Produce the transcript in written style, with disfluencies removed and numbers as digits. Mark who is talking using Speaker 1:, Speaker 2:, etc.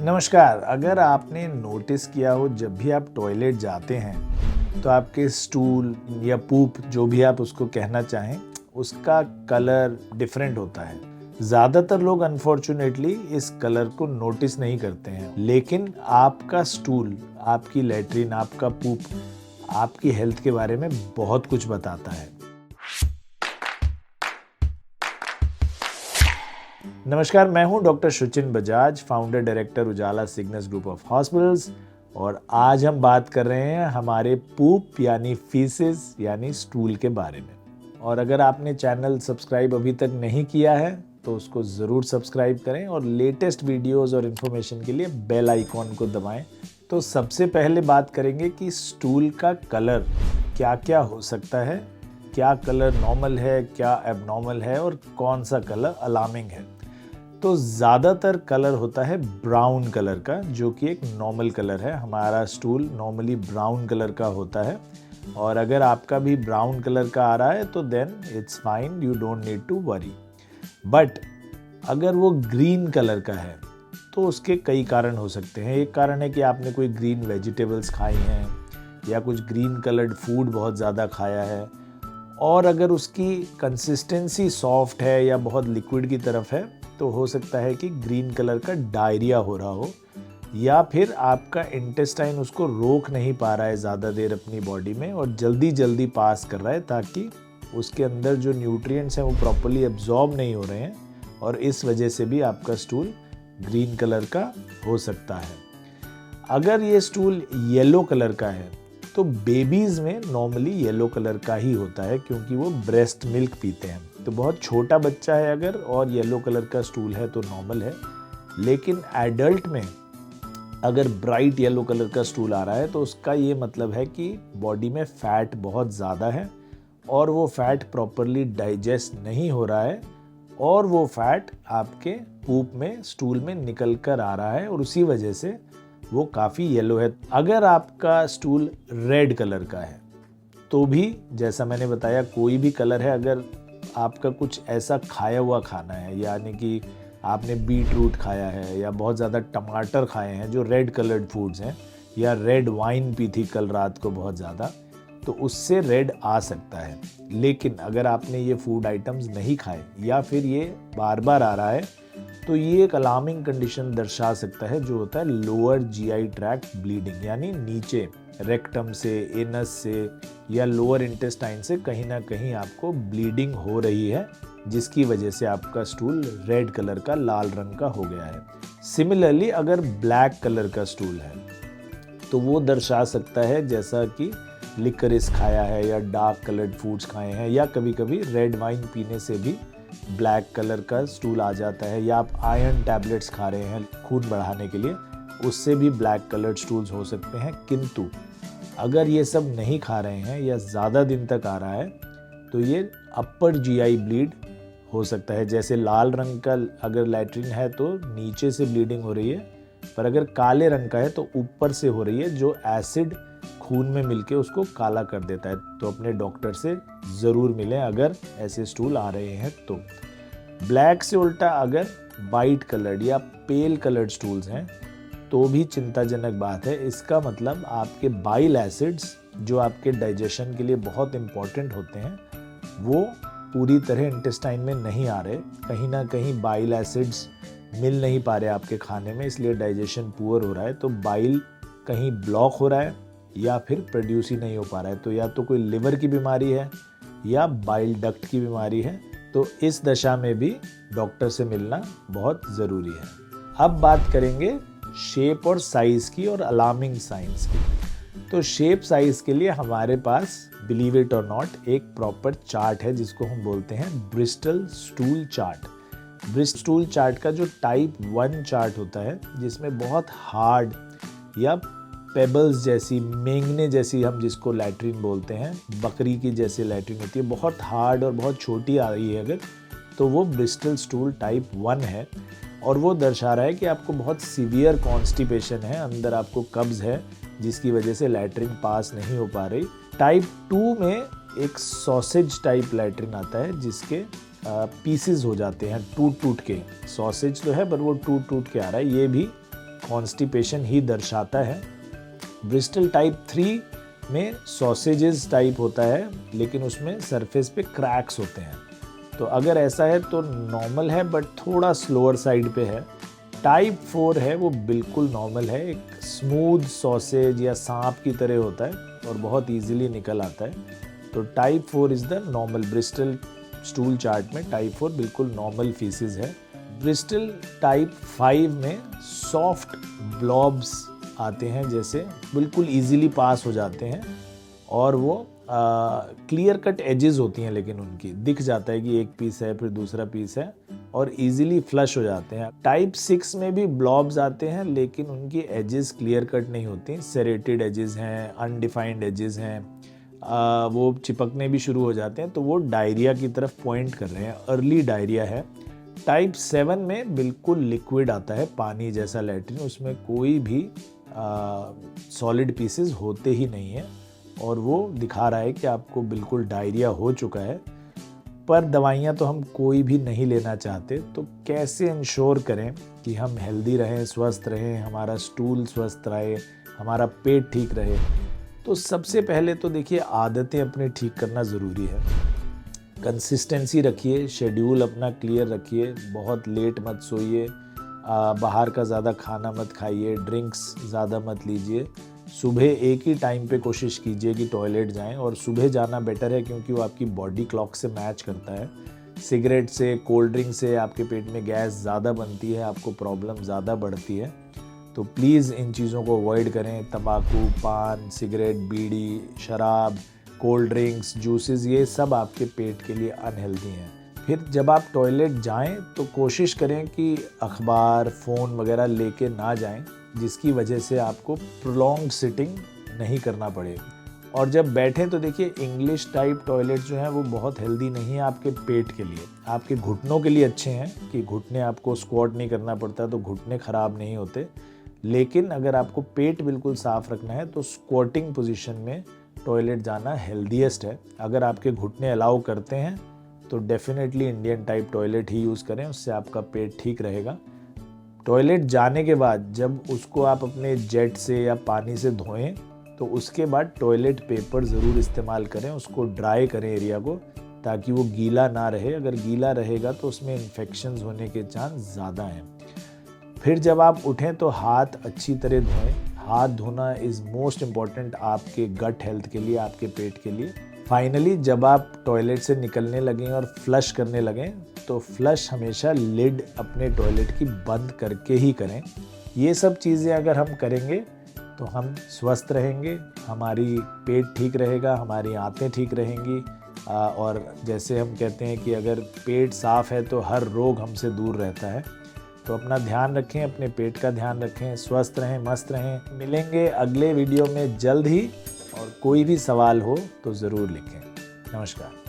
Speaker 1: नमस्कार। अगर आपने नोटिस किया हो जब भी आप टॉयलेट जाते हैं तो आपके स्टूल या पूप जो भी आप उसको कहना चाहें उसका कलर डिफरेंट होता है। ज़्यादातर लोग अनफॉर्चुनेटली इस कलर को नोटिस नहीं करते हैं, लेकिन आपका स्टूल, आपकी लैट्रिन, आपका पूप आपकी हेल्थ के बारे में बहुत कुछ बताता है। नमस्कार, मैं हूं doctor Shuchin Bajaj, founder director Ujala Cygnus group of hospitals, और आज हम बात कर रहे हैं हमारे पूप यानी फीसेस यानी स्टूल के बारे में। और अगर आपने चैनल सब्सक्राइब अभी तक नहीं किया है तो उसको ज़रूर सब्सक्राइब करें और लेटेस्ट वीडियोस और इन्फॉर्मेशन के लिए बेल आइकॉन को दबाएं। तो सबसे पहले बात करेंगे कि स्टूल का कलर क्या क्या हो सकता है, क्या कलर नॉर्मल है, क्या एबनॉर्मल है और कौन सा कलर अलार्मिंग है। तो ज़्यादातर कलर होता है ब्राउन कलर का, जो कि एक नॉर्मल कलर है। हमारा स्टूल नॉर्मली ब्राउन कलर का होता है, और अगर आपका भी ब्राउन कलर का आ रहा है तो then it's fine, you don't need to worry. But अगर वो ग्रीन कलर का है तो उसके कई कारण हो सकते हैं। एक कारण है कि आपने कोई ग्रीन वेजिटेबल्स खाई हैं या कुछ ग्रीन कलर्ड फूड बहुत ज़्यादा खाया है, और अगर उसकी कंसिस्टेंसी सॉफ्ट है या बहुत लिक्विड की तरफ है तो हो सकता है कि ग्रीन कलर का डायरिया हो रहा हो, या फिर आपका इंटेस्टाइन उसको रोक नहीं पा रहा है ज़्यादा देर अपनी बॉडी में और जल्दी जल्दी पास कर रहा है, ताकि उसके अंदर जो न्यूट्रिएंट्स हैं वो प्रॉपर्ली एब्जॉर्ब नहीं हो रहे हैं, और इस वजह से भी आपका स्टूल ग्रीन कलर का हो सकता है। अगर ये स्टूल येलो कलर का है तो बेबीज़ में नॉर्मली येलो कलर का ही होता है, क्योंकि वो ब्रेस्ट मिल्क पीते हैं। तो बहुत छोटा बच्चा है अगर और येलो कलर का स्टूल है तो नॉर्मल है। लेकिन एडल्ट में अगर ब्राइट येलो कलर का स्टूल आ रहा है तो उसका ये मतलब है कि बॉडी में फैट बहुत ज़्यादा है और वो फैट प्रॉपरली डाइजेस्ट नहीं हो रहा है, और वो फैट आपके पूप में, स्टूल में निकल कर आ रहा है, और उसी वजह से वो काफ़ी येलो है। अगर आपका स्टूल रेड कलर का है तो भी, जैसा मैंने बताया, कोई भी कलर है, अगर आपका कुछ ऐसा खाया हुआ खाना है, यानी कि आपने बीट रूट खाया है या बहुत ज़्यादा टमाटर खाए हैं जो रेड कलर्ड फूड्स हैं, या रेड वाइन पी थी कल रात को बहुत ज़्यादा, तो उससे रेड आ सकता है। लेकिन अगर आपने ये फूड आइटम्स नहीं खाए या फिर ये बार बार आ रहा है तो ये एक अलार्मिंग कंडीशन दर्शा सकता है, जो होता है लोअर जीआई ट्रैक्ट ब्लीडिंग, यानी नीचे रेक्टम से, एनस से या लोअर इंटेस्टाइन से कहीं ना कहीं आपको ब्लीडिंग हो रही है, जिसकी वजह से आपका स्टूल रेड कलर का, लाल रंग का हो गया है। सिमिलरली अगर ब्लैक कलर का स्टूल है तो वो दर्शा सकता है जैसा कि लिकरिस खाया है या डार्क कलर्ड फूड्स खाए हैं, या कभी कभी रेड वाइन पीने से भी ब्लैक कलर का स्टूल आ जाता है, या आप आयरन टैबलेट्स खा रहे हैं खून बढ़ाने के लिए, उससे भी ब्लैक कलर्ड स्टूल्स हो सकते हैं। किंतु अगर ये सब नहीं खा रहे हैं या ज़्यादा दिन तक आ रहा है तो ये अपर जीआई ब्लीड हो सकता है। जैसे लाल रंग का अगर लैट्रिन है तो नीचे से ब्लीडिंग हो रही है, पर अगर काले रंग का है तो ऊपर से हो रही है, जो एसिड खून में मिलके उसको काला कर देता है। तो अपने डॉक्टर से ज़रूर मिलें अगर ऐसे स्टूल आ रहे हैं तो। ब्लैक से उल्टा अगर वाइट कलर्ड या पेल कलर्ड स्टूल्स हैं तो भी चिंताजनक बात है। इसका मतलब आपके बाइल एसिड्स, जो आपके डाइजेशन के लिए बहुत इंपॉर्टेंट होते हैं, वो पूरी तरह इंटेस्टाइन में नहीं आ रहे। कहीं ना कहीं बाइल एसिड्स मिल नहीं पा रहे आपके खाने में, इसलिए डाइजेशन पुअर हो रहा है। तो बाइल कहीं ब्लॉक हो रहा है या फिर प्रोड्यूस ही नहीं हो पा रहा है। तो या तो कोई लिवर की बीमारी है या बाइल डक्ट की बीमारी है। तो इस दशा में भी डॉक्टर से मिलना बहुत ज़रूरी है। अब बात करेंगे शेप और साइज़ की और अलार्मिंग साइंस की। तो शेप साइज़ के लिए हमारे पास, बिलीव इट और नॉट, एक प्रॉपर चार्ट है जिसको हम बोलते हैं Bristol stool chart. Bristol stool chart का जो टाइप 1 चार्ट होता है, जिसमें बहुत हार्ड या पेबल्स जैसी, मेंगने जैसी, हम जिसको लैट्रिन बोलते हैं, बकरी की जैसी लैट्रिन होती है, बहुत हार्ड और बहुत छोटी आ रही है अगर, तो वो ब्रिस्टल स्टूल टाइप 1 है। और वो दर्शा रहा है कि आपको बहुत सीवियर कॉन्स्टिपेशन है, अंदर आपको कब्ज़ है जिसकी वजह से लैट्रिन पास नहीं हो पा रही। टाइप 2 में एक सॉसेज टाइप लैट्रिन आता है जिसके पीसेस हो जाते हैं टूट टूट के। सॉसेज तो है पर वो टूट टूट के आ रहा है। ये भी कॉन्स्टिपेशन ही दर्शाता है। ब्रिस्टल टाइप 3 में सॉसेजेस टाइप होता है, लेकिन उसमें सरफेस पे क्रैक्स होते हैं। तो अगर ऐसा है तो नॉर्मल है, बट थोड़ा स्लोअर साइड पे है। टाइप 4 है वो बिल्कुल नॉर्मल है, एक स्मूथ सॉसेज या सांप की तरह होता है और बहुत इजीली निकल आता है। तो type 4 is the normal. Bristol stool chart में टाइप 4 बिल्कुल नॉर्मल फीसिस है। ब्रिस्टल टाइप 5 में सॉफ्ट ब्लॉब्स आते हैं, जैसे बिल्कुल इजीली पास हो जाते हैं और वो क्लियर कट एजेस होती हैं, लेकिन उनकी दिख जाता है कि एक पीस है फिर दूसरा पीस है और इजीली फ्लश हो जाते हैं। टाइप 6 में भी ब्लॉब्स आते हैं, लेकिन उनकी एजेस क्लियर कट नहीं होती, सेरेटेड एजेस हैं, अनडिफाइंड एजेस हैं, वो चिपकने भी शुरू हो जाते हैं। तो वो डायरिया की तरफ पॉइंट कर रहे हैं, अर्ली डायरिया है। टाइप 7 में बिल्कुल लिक्विड आता है, पानी जैसा लैट्रिन, उसमें कोई भी सॉलिड पीसेस होते ही नहीं है और वो दिखा रहा है कि आपको बिल्कुल डायरिया हो चुका है। पर दवाइयाँ तो हम कोई भी नहीं लेना चाहते, तो कैसे इंश्योर करें कि हम हेल्दी रहें, स्वस्थ रहें, हमारा स्टूल स्वस्थ रहे, हमारा पेट ठीक रहे। तो सबसे पहले तो देखिए, आदतें अपने ठीक करना ज़रूरी है। कंसिस्टेंसी रखिए, शेड्यूल अपना क्लियर रखिए, बहुत लेट मत सोइए, बाहर का ज़्यादा खाना मत खाइए, ड्रिंक्स ज़्यादा मत लीजिए। सुबह एक ही टाइम पे कोशिश कीजिए कि टॉयलेट जाएं, और सुबह जाना बेटर है क्योंकि वो आपकी बॉडी क्लॉक से मैच करता है। सिगरेट से, कोल्ड ड्रिंक से आपके पेट में गैस ज़्यादा बनती है, आपको प्रॉब्लम ज़्यादा बढ़ती है। तो प्लीज़ इन चीज़ों को अवॉइड करें। तंबाकू, पान, सिगरेट, बीड़ी, शराब, कोल्ड ड्रिंक्स, जूसेस, ये सब आपके पेट के लिए अनहेल्दी हैं। फिर जब आप टॉयलेट जाएं तो कोशिश करें कि अखबार, फ़ोन वगैरह लेके ना जाएं, जिसकी वजह से आपको प्रोलॉन्ग सिटिंग नहीं करना पड़े। और जब बैठें तो देखिए, इंग्लिश टाइप टॉयलेट जो हैं वो बहुत हेल्दी नहीं है आपके पेट के लिए। आपके घुटनों के लिए अच्छे हैं कि घुटने आपको स्क्वाट नहीं करना पड़ता, तो घुटने ख़राब नहीं होते। लेकिन अगर आपको पेट बिल्कुल साफ़ रखना है तो स्क्वाटिंग पोजीशन में टॉयलेट जाना हेल्दीएस्ट है। अगर आपके घुटने अलाउ करते हैं तो डेफिनेटली इंडियन टाइप टॉयलेट ही यूज़ करें, उससे आपका पेट ठीक रहेगा। टॉयलेट जाने के बाद जब उसको आप अपने जेट से या पानी से धोएं, तो उसके बाद टॉयलेट पेपर ज़रूर इस्तेमाल करें, उसको ड्राई करें एरिया को, ताकि वो गीला ना रहे। अगर गीला रहेगा तो उसमें इन्फेक्शंस होने के चांस ज़्यादा हैं। फिर जब आप उठें तो हाथ अच्छी तरह धोएं। हाथ धोना इज़ मोस्ट इम्पॉर्टेंट आपके गट हेल्थ के लिए, आपके पेट के लिए। फाइनली जब आप टॉयलेट से निकलने लगें और फ्लश करने लगें, तो फ्लश हमेशा लिड अपने टॉयलेट की बंद करके ही करें। ये सब चीज़ें अगर हम करेंगे तो हम स्वस्थ रहेंगे, हमारी पेट ठीक रहेगा, हमारी आंतें ठीक रहेंगी। और जैसे हम कहते हैं कि अगर पेट साफ़ है तो हर रोग हमसे दूर रहता है। तो अपना ध्यान रखें, अपने पेट का ध्यान रखें, स्वस्थ रहें, मस्त रहें। मिलेंगे अगले वीडियो में जल्द ही, और कोई भी सवाल हो तो ज़रूर लिखें। नमस्कार।